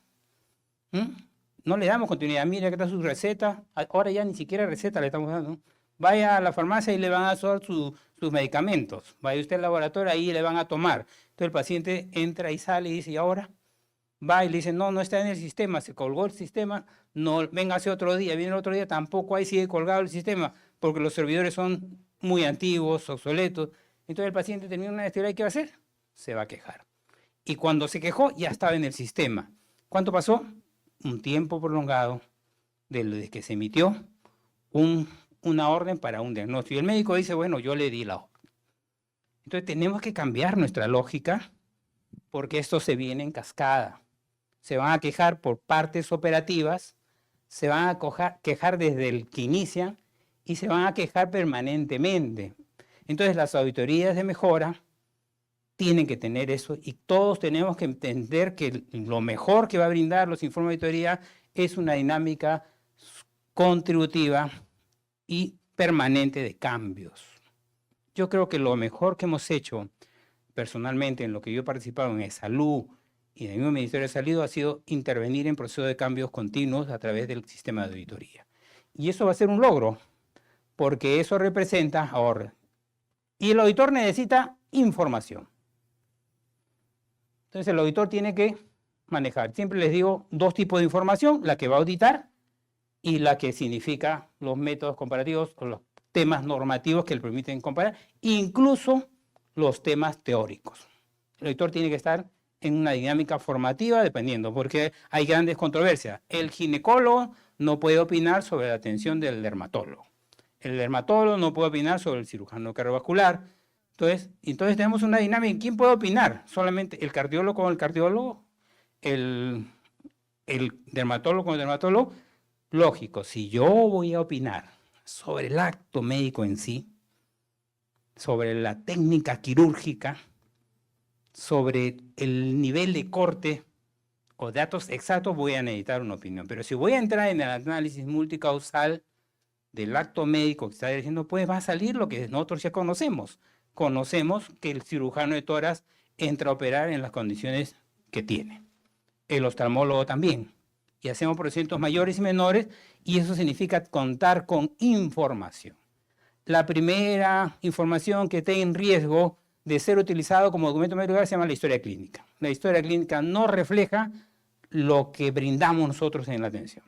No le damos continuidad, mira que está su receta, ahora ya ni siquiera receta le estamos dando. Vaya a la farmacia y le van a dar sus medicamentos, vaya usted al laboratorio, ahí le van a tomar. Entonces el paciente entra y sale y dice, ¿y ahora? Va y le dice, no está en el sistema, se colgó el sistema, no, venga hace otro día, viene el otro día, tampoco ahí sigue colgado el sistema, porque los servidores son muy antiguos, obsoletos. Entonces el paciente termina una anestesia y ¿qué va a hacer? Se va a quejar. Y cuando se quejó, ya estaba en el sistema. ¿Cuánto pasó? Un tiempo prolongado desde que se emitió una orden para un diagnóstico. Y el médico dice, bueno, yo le di la orden. Entonces tenemos que cambiar nuestra lógica porque esto se viene en cascada. Se van a quejar por partes operativas, se van a quejar desde el que inician y se van a quejar permanentemente. Entonces las auditorías de mejora tienen que tener eso y todos tenemos que entender que lo mejor que va a brindar los informes de auditoría es una dinámica contributiva y permanente de cambios. Yo creo que lo mejor que hemos hecho personalmente en lo que yo he participado en salud y en el mismo Ministerio de Salud ha sido intervenir en procesos de cambios continuos a través del sistema de auditoría. Y eso va a ser un logro, porque eso representa ahorro. Y el auditor necesita información. Entonces el auditor tiene que manejar, siempre les digo, dos tipos de información, la que va a auditar y la que significa los métodos comparativos o los temas normativos que le permiten comparar, incluso los temas teóricos. El auditor tiene que estar en una dinámica formativa dependiendo, porque hay grandes controversias. El ginecólogo no puede opinar sobre la atención del dermatólogo. El dermatólogo no puede opinar sobre el cirujano cardiovascular. Entonces tenemos una dinámica. ¿Quién puede opinar? Solamente el cardiólogo con el cardiólogo, el dermatólogo con el dermatólogo. Lógico, si yo voy a opinar sobre el acto médico en sí, sobre la técnica quirúrgica, sobre el nivel de corte o datos exactos, voy a necesitar una opinión. Pero si voy a entrar en el análisis multicausal del acto médico que está diciendo, pues va a salir lo que nosotros ya conocemos. Conocemos que el cirujano de tórax entra a operar en las condiciones que tiene. El oftalmólogo también. Y hacemos procedimientos mayores y menores, y eso significa contar con información. La primera información que esté en riesgo de ser utilizado como documento médico se llama la historia clínica. La historia clínica no refleja lo que brindamos nosotros en la atención.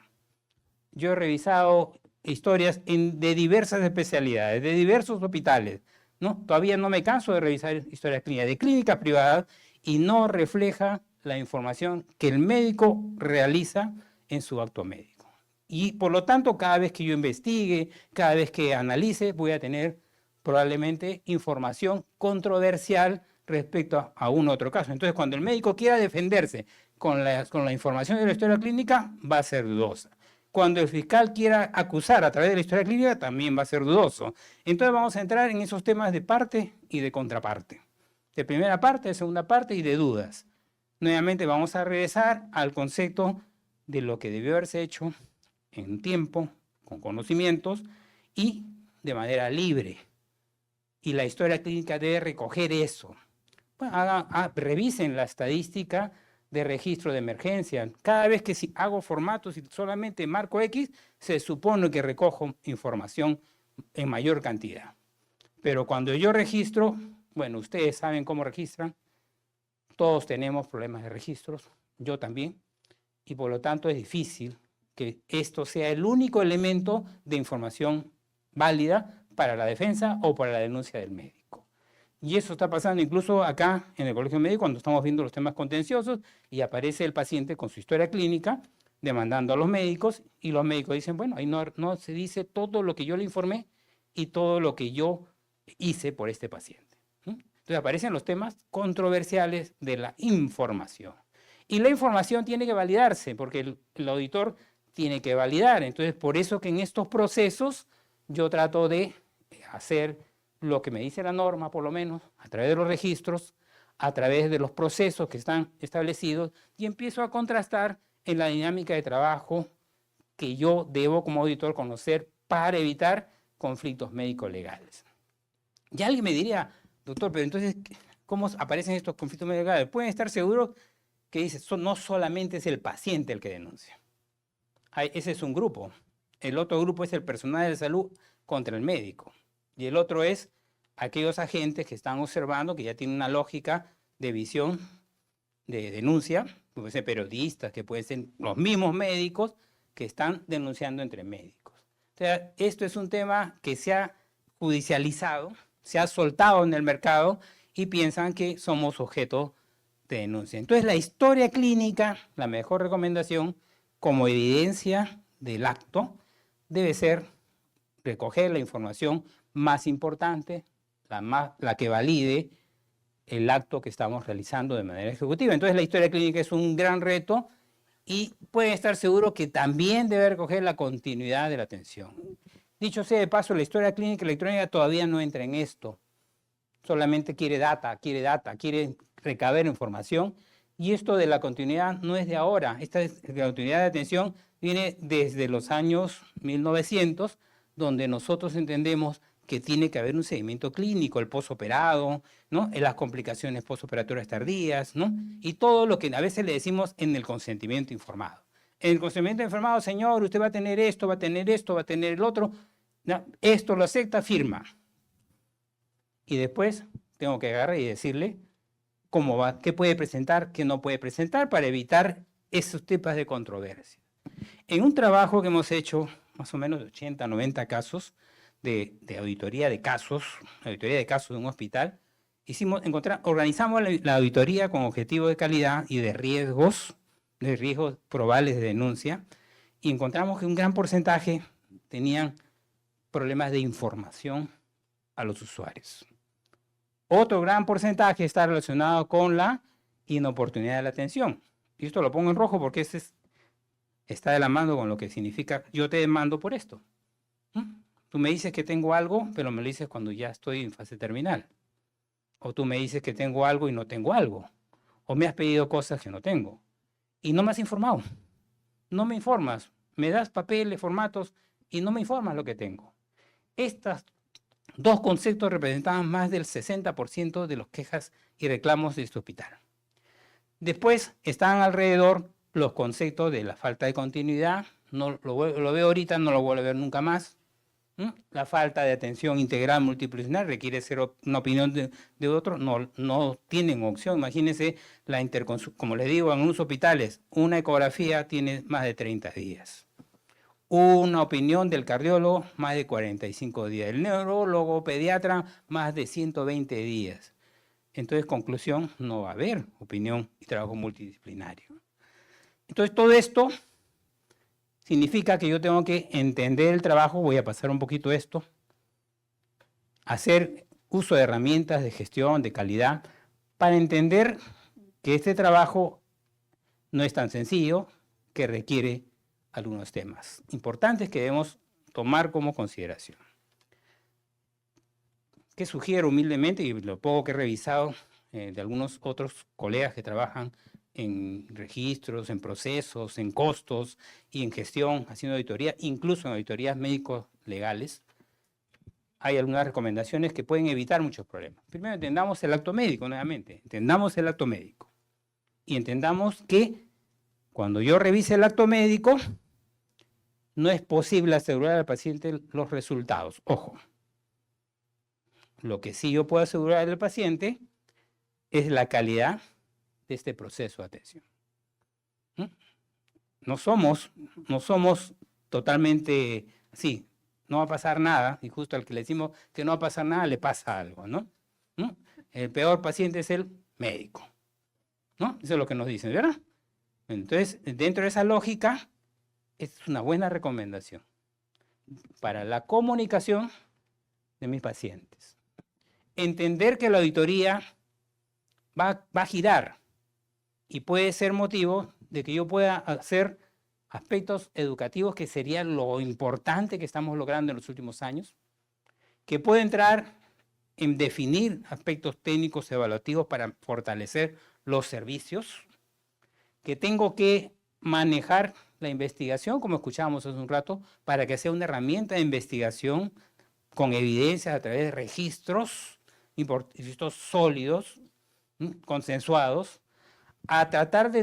Yo he revisado historias de diversas especialidades, de diversos hospitales, ¿no? Todavía no me canso de revisar historias clínicas, de clínicas privadas, y no refleja la información que el médico realiza en su acto médico. Y por lo tanto, cada vez que yo investigue, cada vez que analice, voy a tener probablemente información controversial respecto a un otro caso. Entonces, cuando el médico quiera defenderse con la información de la historia clínica, va a ser dudosa. Cuando el fiscal quiera acusar a través de la historia clínica, también va a ser dudoso. Entonces vamos a entrar en esos temas de parte y de contraparte. De primera parte, de segunda parte y de dudas. Nuevamente vamos a regresar al concepto de lo que debió haberse hecho en tiempo, con conocimientos y de manera libre. Y la historia clínica debe recoger eso. Bueno, revisen la estadística de registro de emergencia. Cada vez que hago formatos y solamente marco X, se supone que recojo información en mayor cantidad. Pero cuando yo registro, bueno, ustedes saben cómo registran, todos tenemos problemas de registros, yo también, y por lo tanto es difícil que esto sea el único elemento de información válida para la defensa o para la denuncia del médico. Y eso está pasando incluso acá en el Colegio Médico cuando estamos viendo los temas contenciosos y aparece el paciente con su historia clínica demandando a los médicos y los médicos dicen, bueno, ahí no se dice todo lo que yo le informé y todo lo que yo hice por este paciente. Entonces aparecen los temas controversiales de la información. Y la información tiene que validarse porque el auditor tiene que validar. Entonces por eso que en estos procesos yo trato de hacer lo que me dice la norma, por lo menos, a través de los registros, a través de los procesos que están establecidos, y empiezo a contrastar en la dinámica de trabajo que yo debo como auditor conocer para evitar conflictos médico-legales. Y alguien me diría, doctor, pero entonces, ¿cómo aparecen estos conflictos médico-legales? Pueden estar seguros que dice, no solamente es el paciente el que denuncia. Ese es un grupo. El otro grupo es el personal de salud contra el médico. Y el otro es aquellos agentes que están observando, que ya tienen una lógica de visión, de denuncia, pueden ser periodistas, que pueden ser los mismos médicos que están denunciando entre médicos. O sea, esto es un tema que se ha judicializado, se ha soltado en el mercado y piensan que somos objeto de denuncia. Entonces, la historia clínica, la mejor recomendación como evidencia del acto, debe ser recoger la información más importante, la que valide el acto que estamos realizando de manera ejecutiva. Entonces la historia clínica es un gran reto y pueden estar seguros que también debe recoger la continuidad de la atención. Dicho sea de paso, la historia clínica electrónica todavía no entra en esto. solamente quiere data, quiere recabar información. Y esto de la continuidad no es de ahora. La continuidad de atención viene desde los años 1900, donde nosotros entendemos que tiene que haber un seguimiento clínico, el posoperado, ¿no? En las complicaciones posoperatorias tardías, ¿no? Y todo lo que a veces le decimos en el consentimiento informado. En el consentimiento informado, señor, usted va a tener esto, va a tener esto, va a tener el otro. No, esto lo acepta, firma. Y después tengo que agarrar y decirle cómo va, qué puede presentar, qué no puede presentar para evitar esos tipos de controversia. En un trabajo que hemos hecho, más o menos de 80, 90 casos de auditoría de casos de un hospital, organizamos la auditoría con objetivo de calidad y de riesgos probables de denuncia, y encontramos que un gran porcentaje tenían problemas de información a los usuarios. Otro gran porcentaje está relacionado con la inoportunidad de la atención. Y esto lo pongo en rojo porque está de la mano con lo que significa yo te demando por esto. Tú me dices que tengo algo, pero me lo dices cuando ya estoy en fase terminal. O tú me dices que tengo algo y no tengo algo. O me has pedido cosas que no tengo. Y no me has informado. No me informas. Me das papeles, formatos y no me informas lo que tengo. Estas dos conceptos representaban más del 60% de las quejas y reclamos de este hospital. Después están alrededor los conceptos de la falta de continuidad. No lo veo ahorita, no lo vuelvo a ver nunca más. La falta de atención integral multidisciplinar requiere ser una opinión de otro, no tienen opción. Imagínense, como les digo, en unos hospitales, una ecografía tiene más de 30 días. Una opinión del cardiólogo, más de 45 días. El neurólogo, pediatra, más de 120 días. Entonces, conclusión, no va a haber opinión y trabajo multidisciplinario. Entonces, todo esto significa que yo tengo que entender el trabajo, voy a pasar un poquito esto, hacer uso de herramientas de gestión, de calidad, para entender que este trabajo no es tan sencillo, que requiere algunos temas importantes que debemos tomar como consideración. ¿Qué sugiero humildemente? Y lo poco que he revisado de algunos otros colegas que trabajan en registros, en procesos, en costos y en gestión, haciendo auditoría, incluso en auditorías médicos legales, hay algunas recomendaciones que pueden evitar muchos problemas. Primero, entendamos el acto médico, nuevamente. Entendamos el acto médico. Y entendamos que cuando yo revise el acto médico, no es posible asegurar al paciente los resultados. Ojo. Lo que sí yo puedo asegurar al paciente es la calidad de este proceso de atención. No somos totalmente así, no va a pasar nada, y justo al que le decimos que no va a pasar nada, le pasa algo, ¿no? El peor paciente es el médico, ¿no? Eso es lo que nos dicen, ¿verdad? Entonces, dentro de esa lógica, es una buena recomendación para la comunicación de mis pacientes. Entender que la auditoría va a girar y puede ser motivo de que yo pueda hacer aspectos educativos, que sería lo importante que estamos logrando en los últimos años, que puede entrar en definir aspectos técnicos evaluativos para fortalecer los servicios, que tengo que manejar la investigación, como escuchábamos hace un rato, para que sea una herramienta de investigación con evidencias a través de registros sólidos, consensuados, a tratar de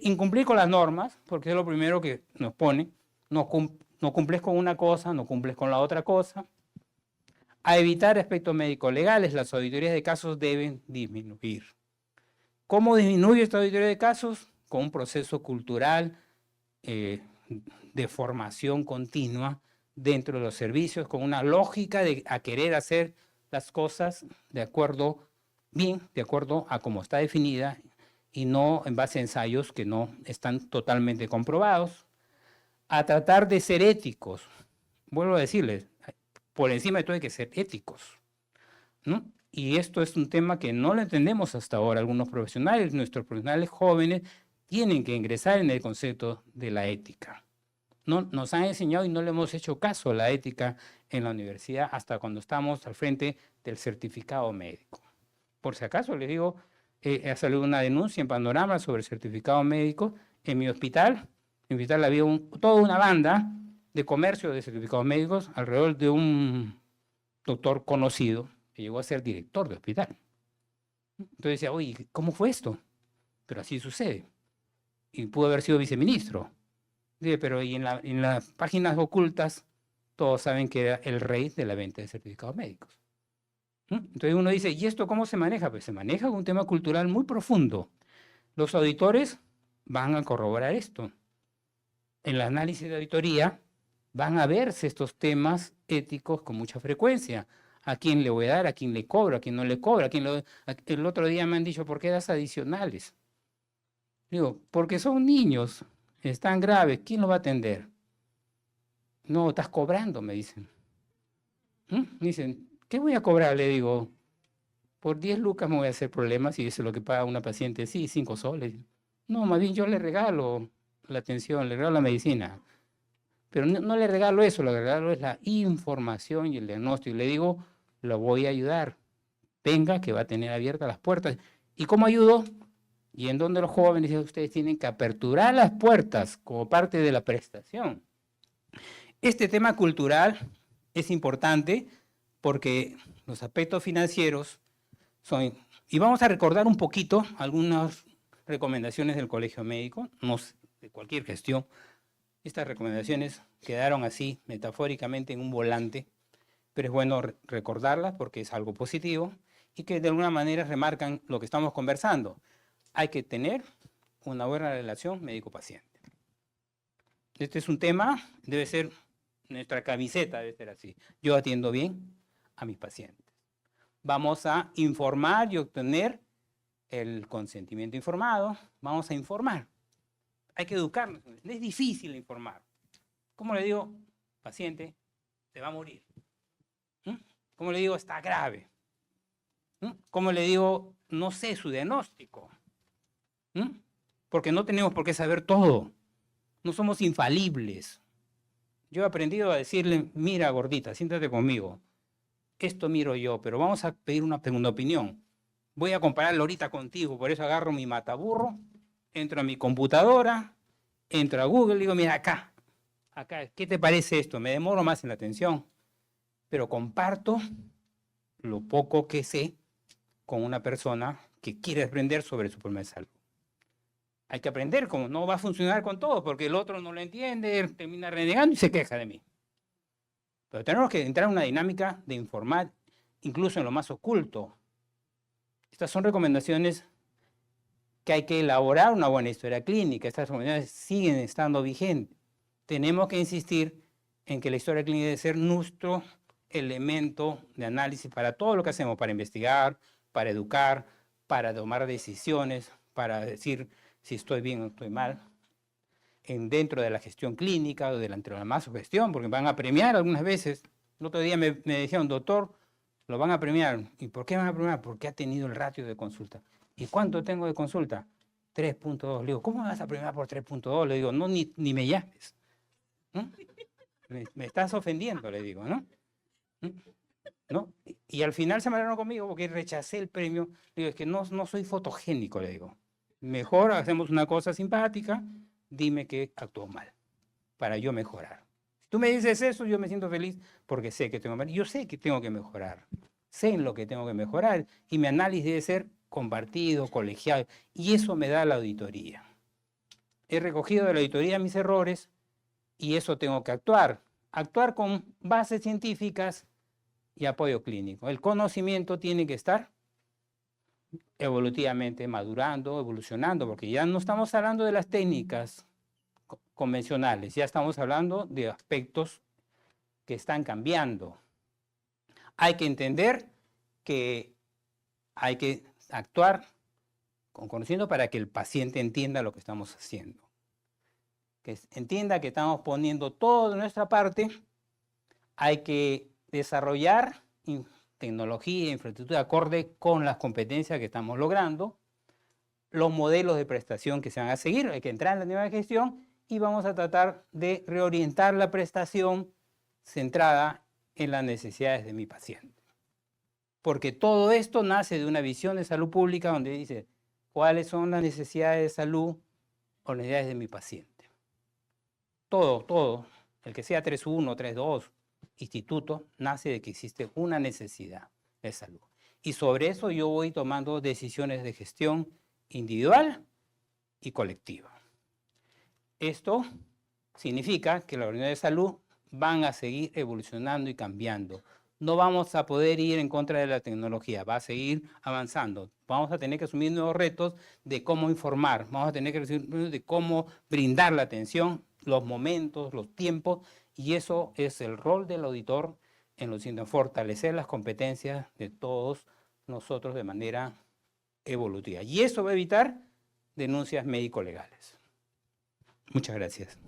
incumplir con las normas, porque es lo primero que nos pone, no cumples con una cosa, no cumples con la otra cosa, a evitar aspectos médicos legales. Las auditorías de casos deben disminuir. ¿Cómo disminuye esta auditoría de casos? Con un proceso cultural de formación continua dentro de los servicios, con una lógica a querer hacer las cosas de acuerdo a cómo está definida y no en base a ensayos que no están totalmente comprobados, a tratar de ser éticos. Vuelvo a decirles, por encima de todo hay que ser éticos, ¿no? Y esto es un tema que no lo entendemos hasta ahora. Algunos profesionales, nuestros profesionales jóvenes, tienen que ingresar en el concepto de la ética. No, nos han enseñado y no le hemos hecho caso a la ética en la universidad hasta cuando estamos al frente del certificado médico. Por si acaso, les digo, ha salido una denuncia en Panorama sobre el certificado médico. En mi hospital había toda una banda de comercio de certificados médicos alrededor de un doctor conocido que llegó a ser director de hospital. Entonces decía, oye, ¿cómo fue esto? Pero así sucede. Y pudo haber sido viceministro. Dice, pero y en las páginas ocultas todos saben que era el rey de la venta de certificados médicos. Entonces uno dice, ¿y esto cómo se maneja? Pues se maneja con un tema cultural muy profundo. Los auditores van a corroborar esto. En el análisis de auditoría van a verse estos temas éticos con mucha frecuencia. ¿A quién le voy a dar? ¿A quién le cobro? ¿A quién no le cobro? El otro día me han dicho, ¿por qué das adicionales? Digo, porque son niños, están graves, ¿quién los va a atender? No, estás cobrando, me dicen. Me dicen, ¿qué voy a cobrar? Le digo, por 10 lucas me voy a hacer problemas y eso es lo que paga una paciente, sí, 5 soles. No, más bien yo le regalo la atención, le regalo la medicina. Pero no le regalo eso, lo que le regalo es la información y el diagnóstico. Y le digo, lo voy a ayudar. Venga, que va a tener abiertas las puertas. ¿Y cómo ayudo? Y en donde los jóvenes, ustedes tienen que aperturar las puertas como parte de la prestación. Este tema cultural es importante porque los aspectos financieros son... Y vamos a recordar un poquito algunas recomendaciones del Colegio Médico, no de cualquier gestión. Estas recomendaciones quedaron así, metafóricamente, en un volante, pero es bueno recordarlas porque es algo positivo y que de alguna manera remarcan lo que estamos conversando. Hay que tener una buena relación médico-paciente. Este es un tema, debe ser nuestra camiseta, debe ser así. Yo atiendo bien a mis pacientes. Vamos a informar y obtener el consentimiento informado. Vamos a informar. Hay que educarnos. Es difícil informar. ¿Cómo le digo? Paciente, se va a morir. ¿Cómo le digo? Está grave. ¿Cómo le digo? No sé su diagnóstico. Porque no tenemos por qué saber todo. No somos infalibles. Yo he aprendido a decirle, mira gordita, siéntate conmigo. Esto miro yo, pero vamos a pedir una segunda opinión. Voy a compararlo ahorita contigo, por eso agarro mi mataburro, entro a mi computadora, entro a Google y digo, mira acá, ¿qué te parece esto? Me demoro más en la atención, pero comparto lo poco que sé con una persona que quiere aprender sobre su problema de salud. Hay que aprender, como no va a funcionar con todo, porque el otro no lo entiende, termina renegando y se queja de mí. Pero tenemos que entrar en una dinámica de informar, incluso en lo más oculto. Estas son recomendaciones que hay que elaborar una buena historia clínica. Estas recomendaciones siguen estando vigentes. Tenemos que insistir en que la historia clínica debe ser nuestro elemento de análisis para todo lo que hacemos, para investigar, para educar, para tomar decisiones, para decir si estoy bien o estoy mal, dentro de la gestión clínica o de la gestión, porque van a premiar algunas veces. El otro día me decían, doctor, lo van a premiar. ¿Y por qué van a premiar? Porque ha tenido el ratio de consulta. ¿Y cuánto tengo de consulta? 3.2. Le digo, ¿cómo me vas a premiar por 3.2? Le digo, no, ni me llames. Me estás ofendiendo, le digo, ¿no? ¿No? Y al final se mandaron conmigo porque rechacé el premio. Le digo, es que no soy fotogénico, le digo. Mejor hacemos una cosa simpática, dime que actuó mal, para yo mejorar. Si tú me dices eso, yo me siento feliz porque sé que tengo yo sé que tengo que mejorar, sé en lo que tengo que mejorar y mi análisis debe ser compartido, colegiado, y eso me da la auditoría. He recogido de la auditoría mis errores y eso tengo que actuar con bases científicas y apoyo clínico. El conocimiento tiene que estar evolutivamente madurando, evolucionando, porque ya no estamos hablando de las técnicas convencionales, ya estamos hablando de aspectos que están cambiando. Hay que entender que hay que actuar con conocimiento para que el paciente entienda lo que estamos haciendo, que entienda que estamos poniendo todo de nuestra parte. Hay que desarrollar tecnología e infraestructura acorde con las competencias que estamos logrando, los modelos de prestación que se van a seguir, hay que entrar en la nueva gestión y vamos a tratar de reorientar la prestación centrada en las necesidades de mi paciente. Porque todo esto nace de una visión de salud pública donde dice cuáles son las necesidades de salud o necesidades de mi paciente. Todo, el que sea 3.1, 3.2, instituto, nace de que existe una necesidad de salud. Y sobre eso yo voy tomando decisiones de gestión individual y colectiva. Esto significa que las unidades de salud van a seguir evolucionando y cambiando. No vamos a poder ir en contra de la tecnología, va a seguir avanzando. Vamos a tener que asumir nuevos retos de cómo informar, vamos a tener que asumir de cómo brindar la atención, los momentos, los tiempos, y eso es el rol del auditor en lo siguiente, fortalecer las competencias de todos nosotros de manera evolutiva. Y eso va a evitar denuncias médico-legales. Muchas gracias.